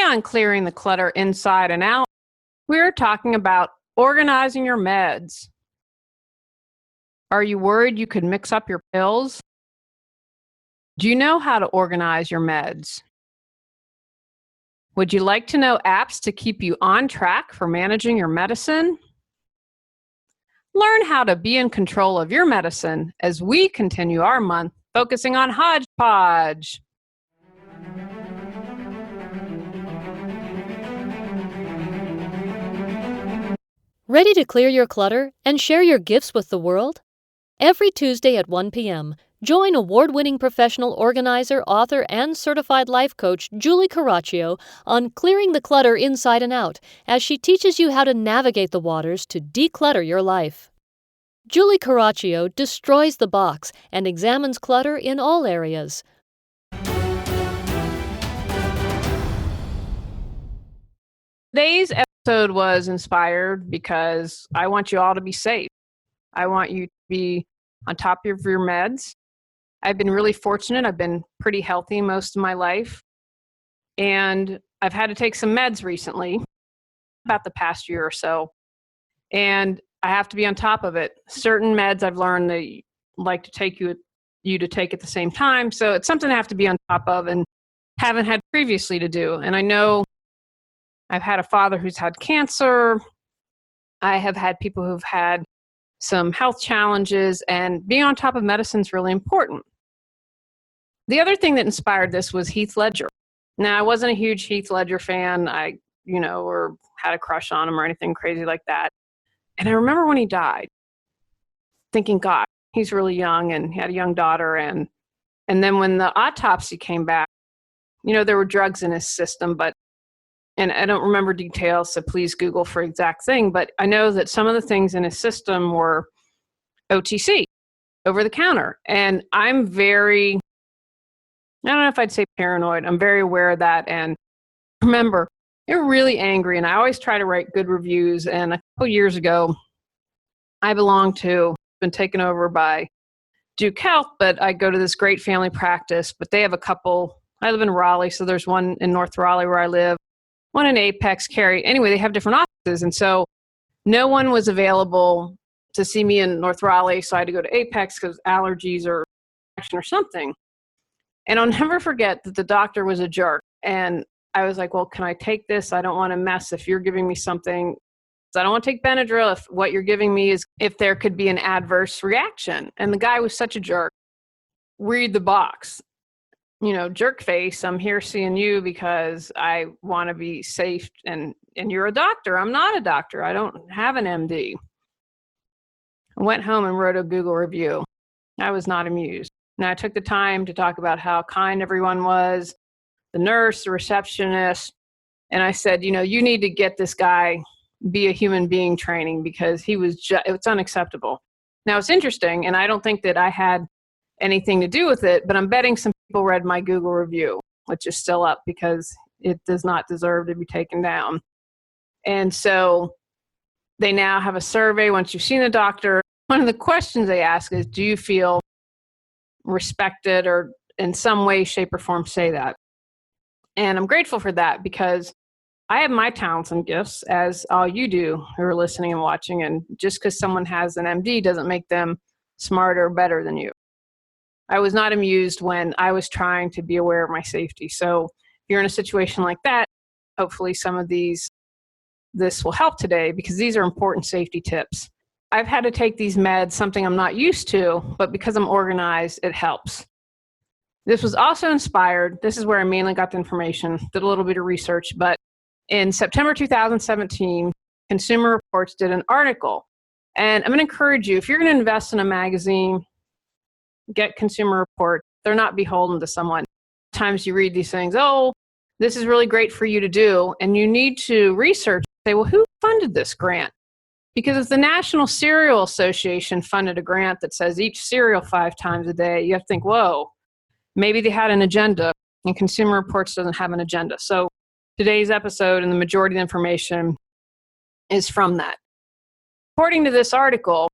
on Clearing the Clutter Inside and Out, we're talking about organizing your meds. Are you worried you could mix up your pills? Do you know how to organize your meds? Would you like to know apps to keep you on track for managing your medicine? Learn how to be in control of your medicine as we continue our month focusing on hodgepodge. Ready to clear your clutter and share your gifts with the world? Every Tuesday at 1 p.m., join award-winning professional organizer, author, and certified life coach Julie Coraccio on Clearing the Clutter Inside and Out as she teaches you how to navigate the waters to declutter your life. Julie Coraccio destroys the box and examines clutter in all areas. Today's episode was inspired because I want you all to be safe. I want you to be on top of your meds. I've been really fortunate. I've been pretty healthy most of my life. And I've had to take some meds recently, about the past year or so. And I have to be on top of it. Certain meds I've learned they like to take you to take at the same time. So it's something I have to be on top of and haven't had previously to do. And I know I've had a father who's had cancer. I have had people who've had some health challenges, and being on top of medicine is really important. The other thing that inspired this was Heath Ledger. Now, I wasn't a huge Heath Ledger fan. Or had a crush on him or anything crazy like that. And I remember when he died, thinking, God, he's really young and he had a young daughter. And then when the autopsy came back, there were drugs in his system, and I don't remember details, so please Google for exact thing, but I know that some of the things in his system were OTC, over the counter. And I don't know if I'd say paranoid. I'm very aware of that. And remember, they're really angry, and I always try to write good reviews. And a couple years ago, been taken over by Duke Health, but I go to this great family practice, but they have a couple. I live in Raleigh, so there's one in North Raleigh where I live, one in Apex, Cary. Anyway, they have different offices, and so no one was available to see me in North Raleigh, so I had to go to Apex because allergies or action or something. And I'll never forget that the doctor was a jerk, and I was like, well, can I take this? I don't want to mess if you're giving me something. I don't want to take Benadryl if what you're giving me is if there could be an adverse reaction. And the guy was such a jerk. Read the box. Jerk face, I'm here seeing you because I want to be safe, and you're a doctor. I'm not a doctor. I don't have an MD. I went home and wrote a Google review. I was not amused. Now, I took the time to talk about how kind everyone was, the nurse, the receptionist, and I said, you need to get this guy be a human being training because it's unacceptable. Now, it's interesting, and I don't think that I had anything to do with it, but I'm betting some people read my Google review, which is still up because it does not deserve to be taken down. And so they now have a survey once you've seen the doctor. One of the questions they ask is, do you feel respected, or in some way, shape, or form say that? And I'm grateful for that because I have my talents and gifts, as all you do who are listening and watching. And just because someone has an MD doesn't make them smarter or better than you. I was not amused when I was trying to be aware of my safety. So if you're in a situation like that, hopefully some of this will help today because these are important safety tips. I've had to take these meds, something I'm not used to, but because I'm organized, it helps. This was also inspired. This is where I mainly got the information, did a little bit of research, but in September 2017, Consumer Reports did an article. And I'm going to encourage you, if you're going to invest in a magazine, get Consumer Report. They're not beholden to someone. Sometimes you read these things, oh, this is really great for you to do. And you need to research, say, well, who funded this grant? Because if the National Cereal Association funded a grant that says eat cereal 5 times a day, you have to think, whoa, maybe they had an agenda, and Consumer Reports doesn't have an agenda. So today's episode and the majority of the information is from that. According to this article,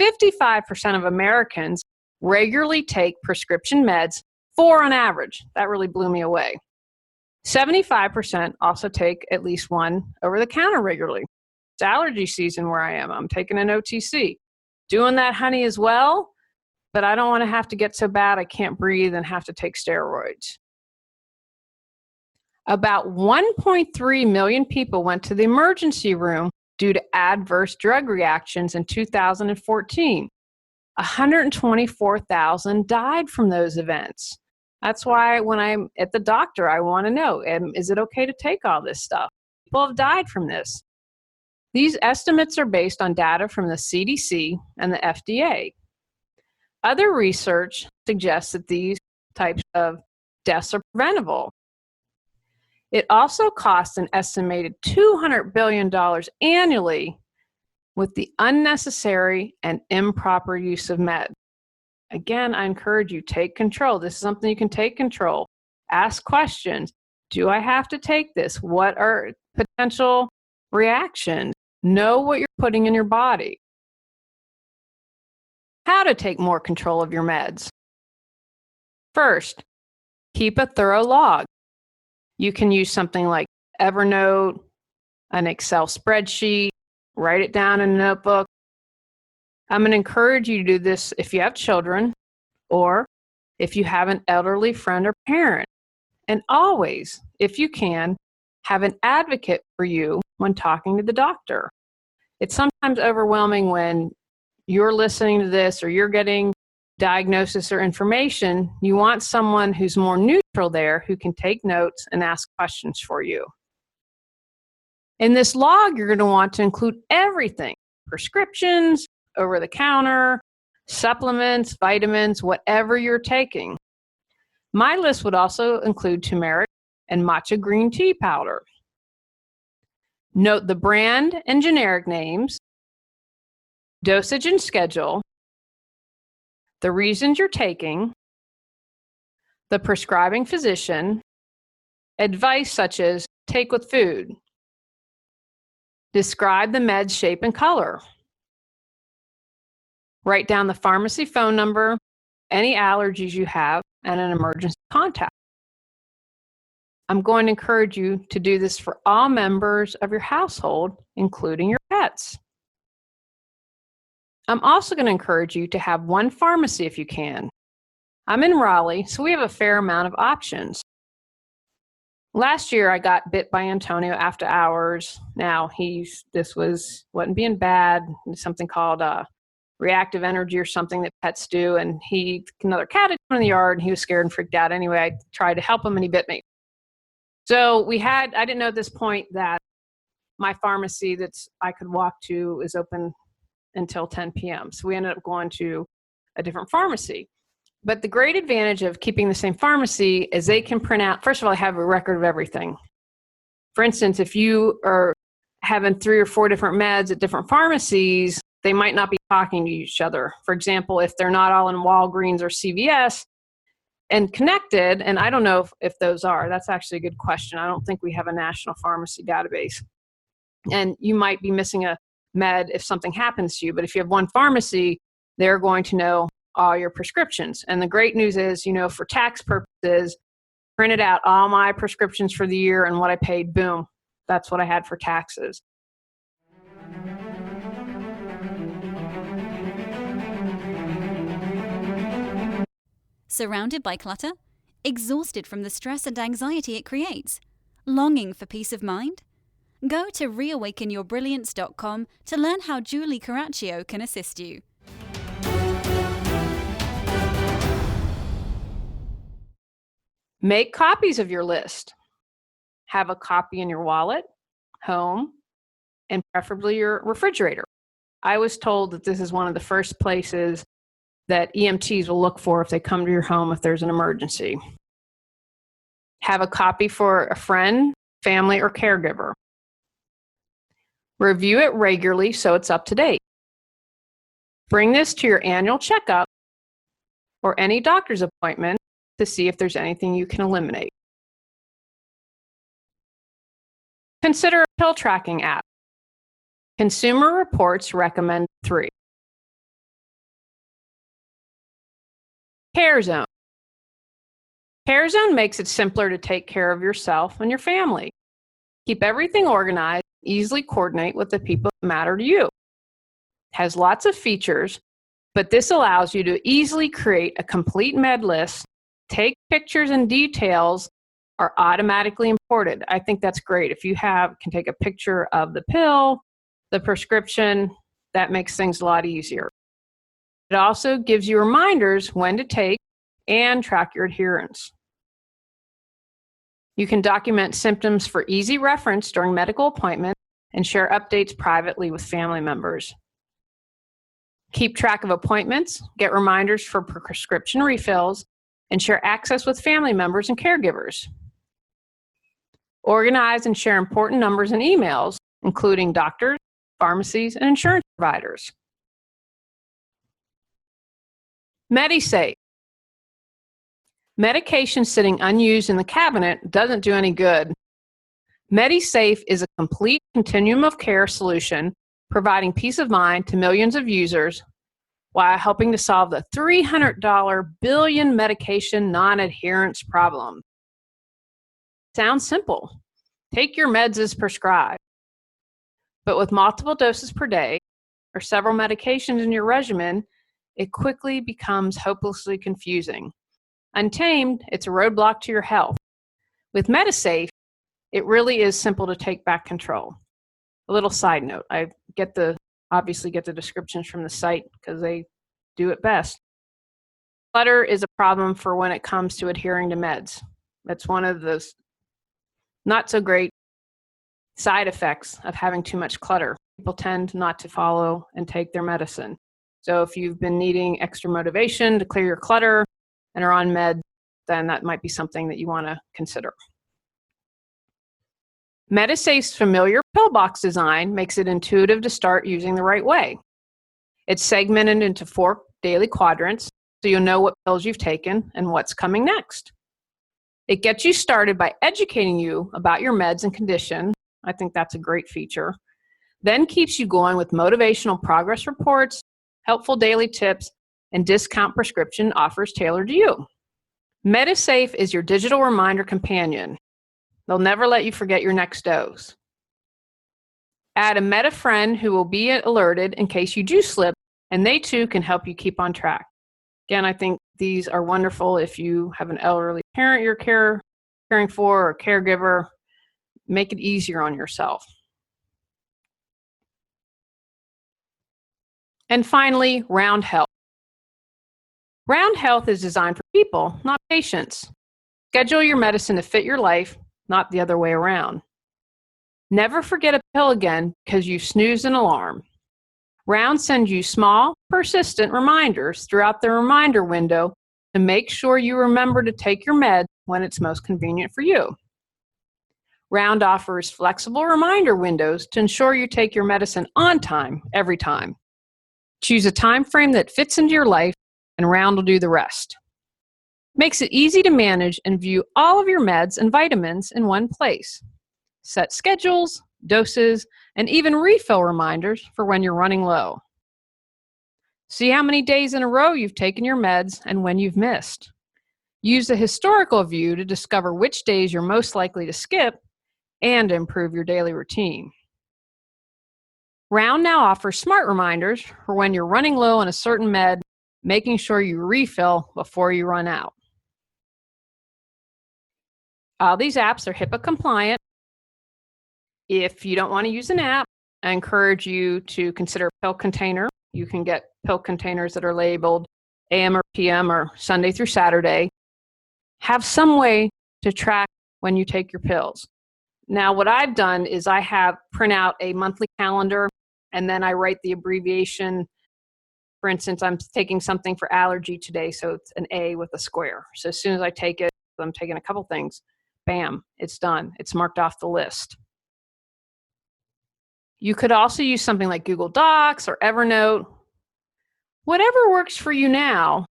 55% of Americans regularly take prescription meds, 4 on average. That really blew me away. 75% also take at least one over the counter regularly. It's allergy season where I am. I'm taking an OTC. Doing that honey as well, but I don't want to have to get so bad I can't breathe and have to take steroids. About 1.3 million people went to the emergency room due to adverse drug reactions in 2014. 124,000 died from those events. That's why when I'm at the doctor, I want to know, is it okay to take all this stuff? People have died from this. These estimates are based on data from the CDC and the FDA. Other research suggests that these types of deaths are preventable. It also costs an estimated $200 billion annually with the unnecessary and improper use of meds. Again, I encourage you, take control. This is something you can take control. Ask questions. Do I have to take this? What are potential reactions? Know what you're putting in your body. How to take more control of your meds. First, keep a thorough log. You can use something like Evernote, an Excel spreadsheet, write it down in a notebook. I'm going to encourage you to do this if you have children or if you have an elderly friend or parent. And always, if you can, have an advocate for you when talking to the doctor. It's sometimes overwhelming when you're listening to this or you're getting diagnosis or information. You want someone who's more neutral there who can take notes and ask questions for you. In this log, you're going to want to include everything: prescriptions, over the counter, supplements, vitamins, whatever you're taking. My list would also include turmeric and matcha green tea powder. Note the brand and generic names, dosage and schedule, the reasons you're taking, the prescribing physician, advice such as take with food, describe the med's shape and color, write down the pharmacy phone number, any allergies you have, and an emergency contact. I'm going to encourage you to do this for all members of your household, including your pets. I'm also going to encourage you to have one pharmacy if you can. I'm in Raleigh, so we have a fair amount of options. Last year, I got bit by Antonio after hours. Now, wasn't being bad, something called reactive energy or something that pets do, and another cat had come in the yard, and he was scared and freaked out. Anyway, I tried to help him, and he bit me. So I didn't know at this point that my pharmacy that I could walk to is open until 10 p.m. So we ended up going to a different pharmacy. But the great advantage of keeping the same pharmacy is they can print out, first of all, I have a record of everything. For instance, if you are having 3 or 4 different meds at different pharmacies, they might not be talking to each other. For example, if they're not all in Walgreens or CVS and connected, and I don't know if those are, that's actually a good question. I don't think we have a national pharmacy database. And you might be missing a med if something happens to you, but if you have one pharmacy, they're going to know all your prescriptions. And the great news is, for tax purposes, printed out all my prescriptions for the year and what I paid, boom, that's what I had for taxes. Surrounded by clutter? Exhausted from the stress and anxiety it creates? Longing for peace of mind? Go to reawakenyourbrilliance.com to learn how Julie Coraccio can assist you. Make copies of your list. Have a copy in your wallet, home, and preferably your refrigerator. I was told that this is one of the first places that EMTs will look for if they come to your home if there's an emergency. Have a copy for a friend, family, or caregiver. Review it regularly so it's up to date. Bring this to your annual checkup or any doctor's appointment to see if there's anything you can eliminate. Consider a pill tracking app. Consumer Reports recommend 3. Care Zone. CareZone makes it simpler to take care of yourself and your family. Keep everything organized, easily coordinate with the people that matter to you. It has lots of features, but this allows you to easily create a complete med list. Take pictures and details are automatically imported. I think that's great. If you can take a picture of the pill, the prescription, that makes things a lot easier. It also gives you reminders when to take and track your adherence. You can document symptoms for easy reference during medical appointments and share updates privately with family members. Keep track of appointments, get reminders for prescription refills, and share access with family members and caregivers. Organize and share important numbers and emails, including doctors, pharmacies, and insurance providers. MediSafe. Medication sitting unused in the cabinet doesn't do any good. MediSafe is a complete continuum of care solution, providing peace of mind to millions of users while helping to solve the $300 billion medication non-adherence problem. Sounds simple. Take your meds as prescribed. But with multiple doses per day or several medications in your regimen, it quickly becomes hopelessly confusing. Untamed, it's a roadblock to your health. With MediSafe, it really is simple to take back control. A little side note, I obviously get the descriptions from the site because they do it best. Clutter is a problem for when it comes to adhering to meds. That's one of the not so great side effects of having too much clutter. People tend not to follow and take their medicine. So if you've been needing extra motivation to clear your clutter and are on meds, then that might be something that you want to consider. MediSafe's familiar pill box design makes it intuitive to start using the right way. It's segmented into 4 daily quadrants, so you'll know what pills you've taken and what's coming next. It gets you started by educating you about your meds and condition. I think that's a great feature. Then keeps you going with motivational progress reports, helpful daily tips, and discount prescription offers tailored to you. MediSafe is your digital reminder companion. They'll never let you forget your next dose. Add a Medi friend who will be alerted in case you do slip, and they too can help you keep on track. Again, I think these are wonderful if you have an elderly parent you're caring for or caregiver. Make it easier on yourself. And finally, Round Health. Round Health is designed for people, not patients. Schedule your medicine to fit your life, not the other way around. Never forget a pill again because you snoozed an alarm. Round sends you small, persistent reminders throughout the reminder window to make sure you remember to take your meds when it's most convenient for you. Round offers flexible reminder windows to ensure you take your medicine on time, every time. Choose a time frame that fits into your life, and Round will do the rest. Makes it easy to manage and view all of your meds and vitamins in one place. Set schedules, doses, and even refill reminders for when you're running low. See how many days in a row you've taken your meds and when you've missed. Use the historical view to discover which days you're most likely to skip and improve your daily routine. Round now offers smart reminders for when you're running low on a certain med, making sure you refill before you run out. All these apps are HIPAA compliant. If you don't want to use an app, I encourage you to consider a pill container. You can get pill containers that are labeled AM or PM or Sunday through Saturday. Have some way to track when you take your pills. Now, what I've done is I print out a monthly calendar, and then I write the abbreviation. For instance, I'm taking something for allergy today, so it's an A with a square. So as soon as I take it, I'm taking a couple things, bam, it's done. It's marked off the list. You could also use something like Google Docs or Evernote. Whatever works for you now,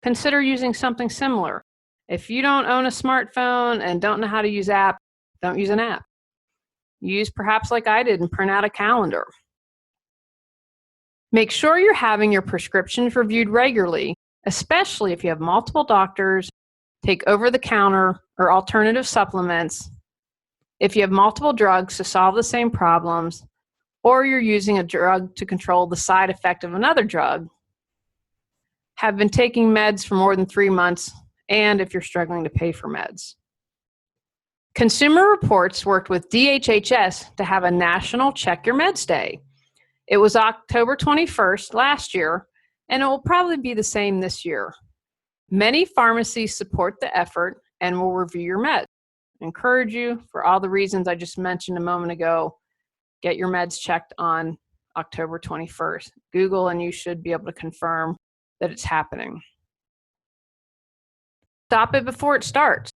consider using something similar. If you don't own a smartphone and don't know how to use apps, don't use an app. Use perhaps like I did and print out a calendar. Make sure you're having your prescriptions reviewed regularly, especially if you have multiple doctors take over-the-counter or alternative supplements, if you have multiple drugs to solve the same problems, or you're using a drug to control the side effect of another drug, have been taking meds for more than 3 months, and if you're struggling to pay for meds. Consumer Reports worked with DHHS to have a national Check Your Meds Day. It was October 21st last year, and it will probably be the same this year. Many pharmacies support the effort and will review your meds. I encourage you, for all the reasons I just mentioned a moment ago, get your meds checked on October 21st. Google and you should be able to confirm that it's happening. Stop it before it starts.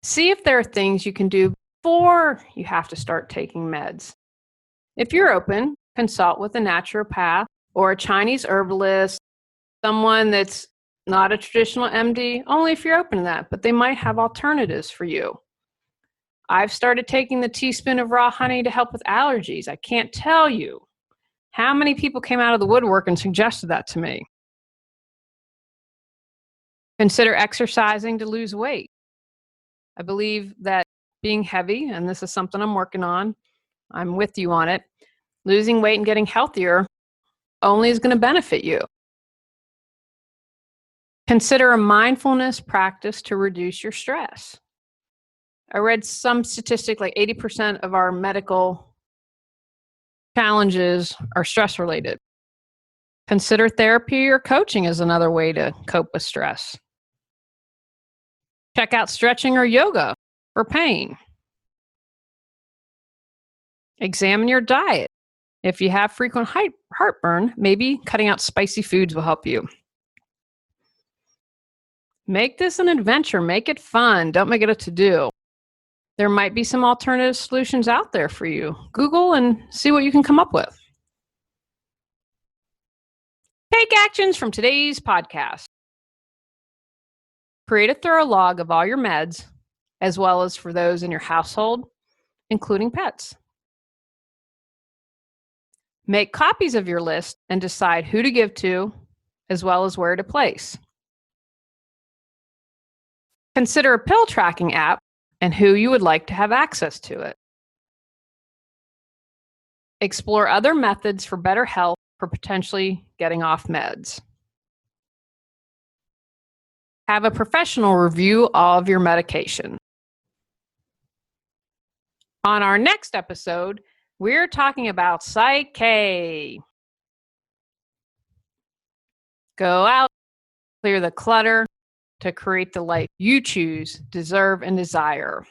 See if there are things you can do before you have to start taking meds. If you're open, consult with a naturopath or a Chinese herbalist, someone that's not a traditional MD, only if you're open to that, but they might have alternatives for you. I've started taking the teaspoon of raw honey to help with allergies. I can't tell you how many people came out of the woodwork and suggested that to me. Consider exercising to lose weight. I believe that being heavy, and this is something I'm working on, I'm with you on it, losing weight and getting healthier only is going to benefit you. Consider a mindfulness practice to reduce your stress. I read some statistic like 80% of our medical challenges are stress related. Consider therapy or coaching as another way to cope with stress. Check out stretching or yoga for pain. Examine your diet. If you have frequent heartburn, maybe cutting out spicy foods will help you. Make this an adventure. Make it fun. Don't make it a to-do. There might be some alternative solutions out there for you. Google and see what you can come up with. Take actions from today's podcast. Create a thorough log of all your meds, as well as for those in your household, including pets. Make copies of your list and decide who to give to, as well as where to place. Consider a pill tracking app and who you would like to have access to it. Explore other methods for better health for potentially getting off meds. Have a professional review all of your medication. On our next episode, we're talking about Psyche. Go out, clear the clutter to create the life you choose, deserve, and desire.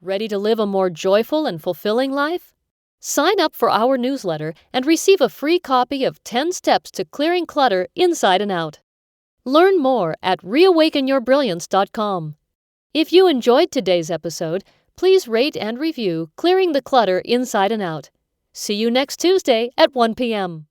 Ready to live a more joyful and fulfilling life? Sign up for our newsletter and receive a free copy of 10 Steps to Clearing Clutter Inside and Out. Learn more at reawakenyourbrilliance.com. If you enjoyed today's episode, please rate and review Clearing the Clutter Inside and Out. See you next Tuesday at 1 p.m.